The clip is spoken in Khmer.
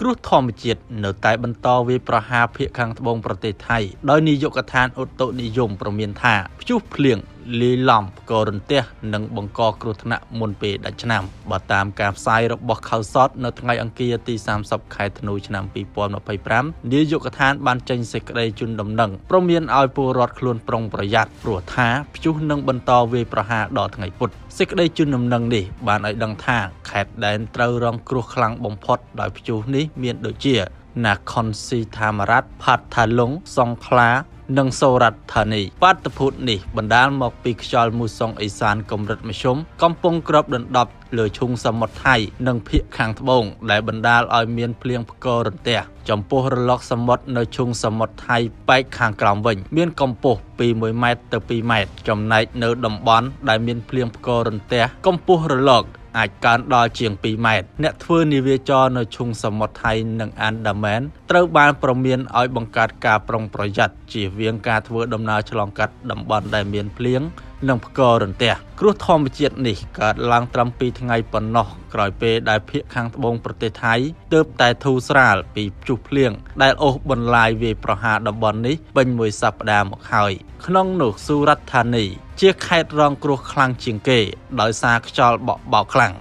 គ្រោះធម្មជាតិនៅតែបន្តវាយប្រហារភាគខាងត្បូងប្រទេសថៃដោយនាយកដ្ឋានឧតុនិយមប្រមានថាព្យុះភ្លៀងលាយឡំផ្គររន្ទះនិងបង្កគ្រោះថ្នាក់មុនពេលដាច់ឆ្នាំបើតាមការផ្សាយរបស់ខៅសតនៅថ្ងៃអង្គារទី30ខែធ្នូឆ្នាំ2025នាយកដ្ឋានបានចេញសេចក្តីជូនដំណឹងព្រមមានឲ្យពលរដ្ឋខ្លួនប្រុងប្រយ័ត្នព្រោះថាព្យុះនឹងបន្តវាយប្រហារដល់ថ្ងៃពុធសេចក្តីជូនដំណឹងនេះបានឲ្យដឹងថាខេត្តដែលត្រូវរងគ្រោះខ្លាំងបំផុតដោយព្យុះនេះមានដូចជានាខុនស៊ីថាមារ៉ាត់ផាត់ថាឡុងសង្ឃ្លានិងសូរ៉ាត់ធានីបាតុភូតនេះបណ្ដាលមកពីខ្យល់មូសុងអេសានកម្រិតមធ្យមកំពុងគ្របដណ្ដប់លើឈូងសមុទ្រថៃនិងភាគខាងត្បូងដែលបណ្ដាលឲ្យមានភ្លៀងផ្គររន្ទះចំពោះរលកសមុទ្រនៅឈូងសមុទ្រថៃប៉ែកខាងក្រោមវិញមានកម្ពស់ពី1ម៉ែត្រទៅ2ម៉ែត្រចំណែកនៅតំបន់ដែលមានភ្លៀងផ្គររន្ទះកម្ពស់រលកអាចកើនដល់ជាង2ម៉ែត្រអ្នកធ្វើនាវាចរនៅឈូងសមុទ្រថៃនិងអានដាមែនត្រូវបានព្រមានឲ្យបង្កើតការប្រុងប្រយ័ត្នជៀសវាងការធ្វើដំណើរឆ្លងកាត់តំបន់ដែលមានភ្លៀងនិងផ្គររន្ទះគ្រោះធម្មជាតិនេះកើតឡើងត្រឹម2ថ្ងៃប៉ុណ្ណោះក្រោយពេលដែលភាគខាងត្បូងប្រទេសថៃទើបតែធូរស្រាលពីព្យុះភ្លៀងដែលអូសបន្លាយវាយប្រហារតំបន់នេះពេញមួយសប្តាហ៍មកហើយក្នុងនោះសូរ៉ាត់ធានីជាខេត្តរងគ្រោះខ្លាំងជាងគេដោយសារខ្យល់បក់បោកខ្លាំង